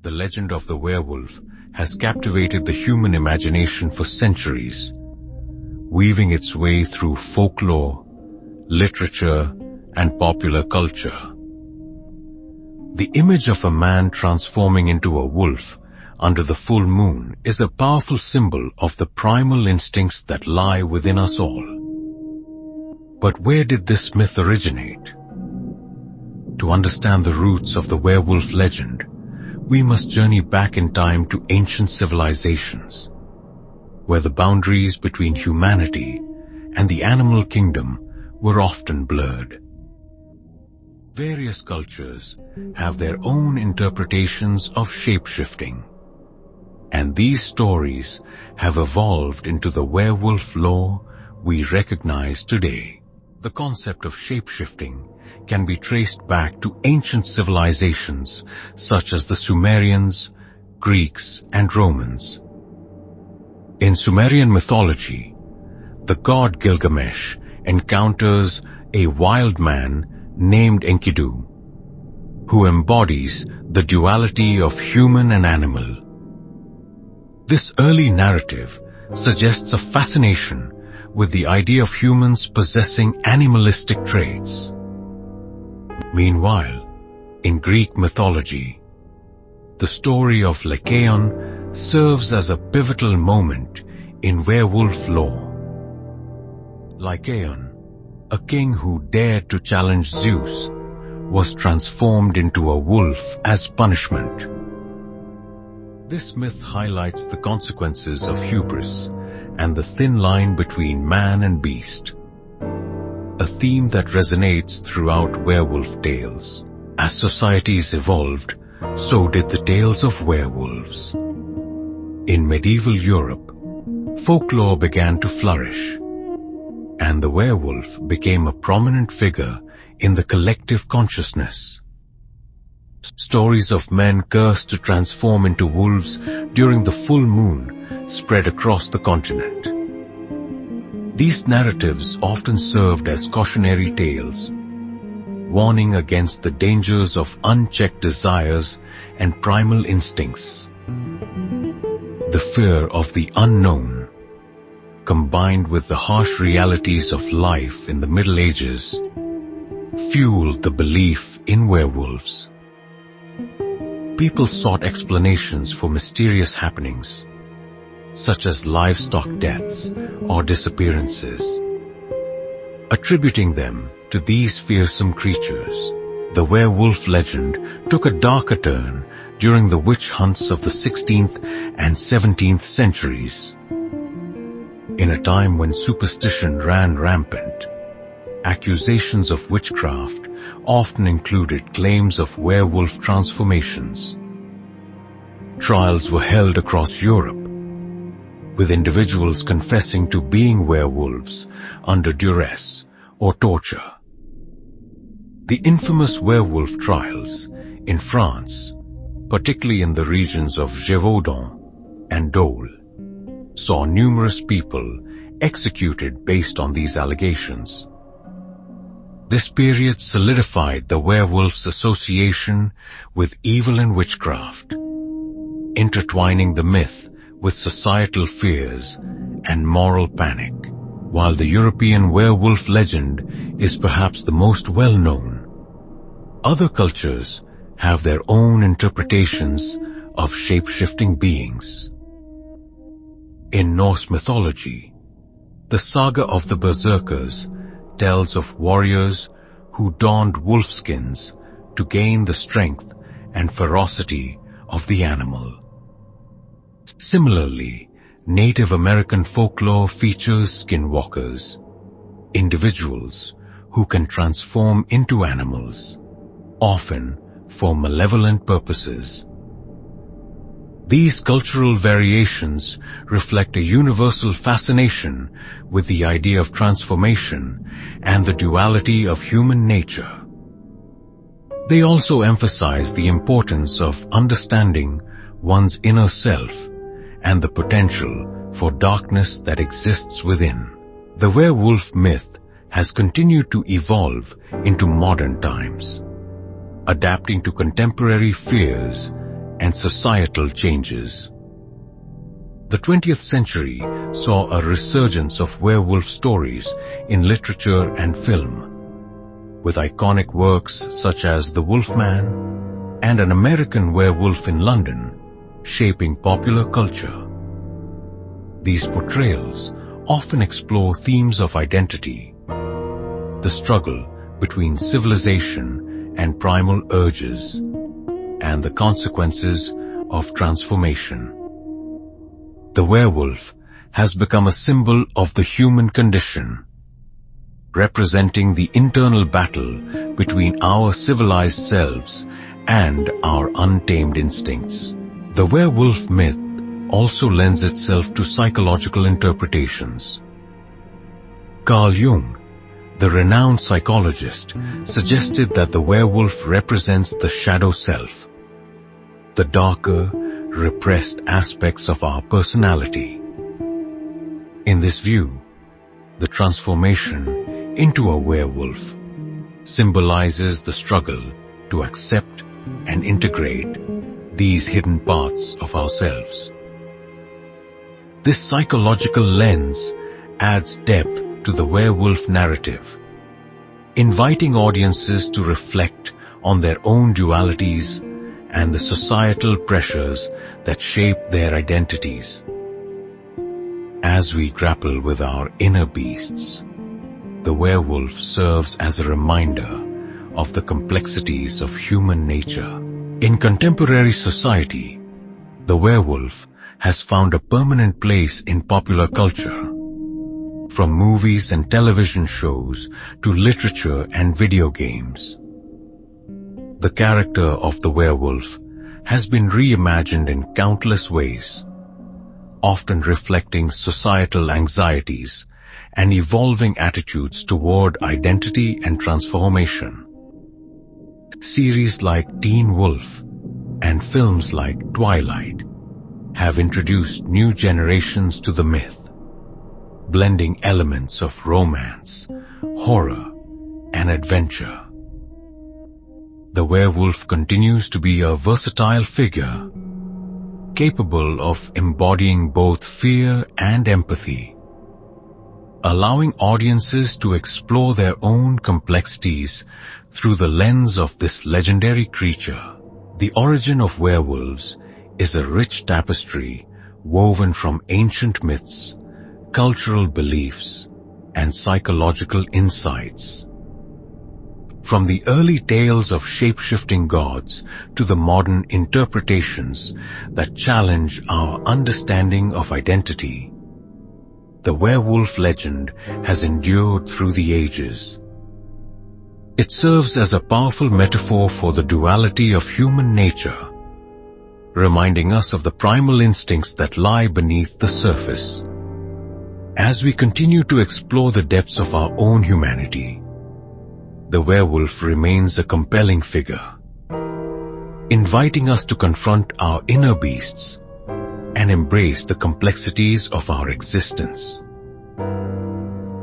The legend of the werewolf has captivated the human imagination for centuries, weaving its way through folklore, literature, and popular culture. The image of a man transforming into a wolf under the full moon is a powerful symbol of the primal instincts that lie within us all. But where did this myth originate? To understand the roots of the werewolf legend, we must journey back in time to ancient civilizations, where the boundaries between humanity and the animal kingdom were often blurred. Various cultures have their own interpretations of shape-shifting, and these stories have evolved into the werewolf lore we recognize today. The concept of shape-shifting can be traced back to ancient civilizations such as the Sumerians, Greeks, and Romans. In Sumerian mythology, the god Gilgamesh encounters a wild man named Enkidu, who embodies the duality of human and animal. This early narrative suggests a fascination with the idea of humans possessing animalistic traits. Meanwhile, in Greek mythology, the story of Lycaon serves as a pivotal moment in werewolf lore. Lycaon, a king who dared to challenge Zeus, was transformed into a wolf as punishment. This myth highlights the consequences of hubris and the thin line between man and beast, a theme that resonates throughout werewolf tales. As societies evolved, so did the tales of werewolves. In medieval Europe, folklore began to flourish, and the werewolf became a prominent figure in the collective consciousness. Stories of men cursed to transform into wolves during the full moon spread across the continent. These narratives often served as cautionary tales, warning against the dangers of unchecked desires and primal instincts. The fear of the unknown, combined with the harsh realities of life in the Middle Ages, fueled the belief in werewolves. People sought explanations for mysterious happenings, such as livestock deaths or disappearances. Attributing them to these fearsome creatures, the werewolf legend took a darker turn during the witch hunts of the 16th and 17th centuries. In a time when superstition ran rampant, accusations of witchcraft often included claims of werewolf transformations. Trials were held across Europe, with individuals confessing to being werewolves under duress or torture. The infamous werewolf trials in France, particularly in the regions of Gévaudan and Dole, saw numerous people executed based on these allegations. This period solidified the werewolf's association with evil and witchcraft, intertwining the myth with societal fears and moral panic. While the European werewolf legend is perhaps the most well-known, other cultures have their own interpretations of shape-shifting beings. In Norse mythology, the saga of the Berserkers tells of warriors who donned wolfskins to gain the strength and ferocity of the animal. Similarly, Native American folklore features skinwalkers, individuals who can transform into animals, often for malevolent purposes. These cultural variations reflect a universal fascination with the idea of transformation and the duality of human nature. They also emphasize the importance of understanding one's inner self and the potential for darkness that exists within. The werewolf myth has continued to evolve into modern times, adapting to contemporary fears and societal changes. The 20th century saw a resurgence of werewolf stories in literature and film, with iconic works such as The Wolfman and An American Werewolf in London shaping popular culture. These portrayals often explore themes of identity, the struggle between civilization and primal urges, and the consequences of transformation. The werewolf has become a symbol of the human condition, representing the internal battle between our civilized selves and our untamed instincts. The werewolf myth also lends itself to psychological interpretations. Carl Jung, the renowned psychologist, suggested that the werewolf represents the shadow self, the darker, repressed aspects of our personality. In this view, the transformation into a werewolf symbolizes the struggle to accept and integrate these hidden parts of ourselves. This psychological lens adds depth to the werewolf narrative, inviting audiences to reflect on their own dualities and the societal pressures that shape their identities. As we grapple with our inner beasts, the werewolf serves as a reminder of the complexities of human nature. In contemporary society, the werewolf has found a permanent place in popular culture. From movies and television shows to literature and video games, the character of the werewolf has been reimagined in countless ways, often reflecting societal anxieties and evolving attitudes toward identity and transformation. Series like Teen Wolf and films like Twilight have introduced new generations to the myth, blending elements of romance, horror, and adventure. The werewolf continues to be a versatile figure, capable of embodying both fear and empathy, allowing audiences to explore their own complexities through the lens of this legendary creature. The origin of werewolves is a rich tapestry woven from ancient myths, cultural beliefs, and psychological insights. From the early tales of shape-shifting gods to the modern interpretations that challenge our understanding of identity, the werewolf legend has endured through the ages. It serves as a powerful metaphor for the duality of human nature, reminding us of the primal instincts that lie beneath the surface. As we continue to explore the depths of our own humanity, the werewolf remains a compelling figure, inviting us to confront our inner beasts and embrace the complexities of our existence.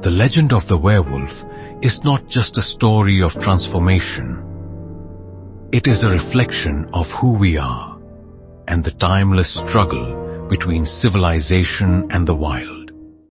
The legend of the werewolf is not just a story of transformation. It is a reflection of who we are and the timeless struggle between civilization and the wild.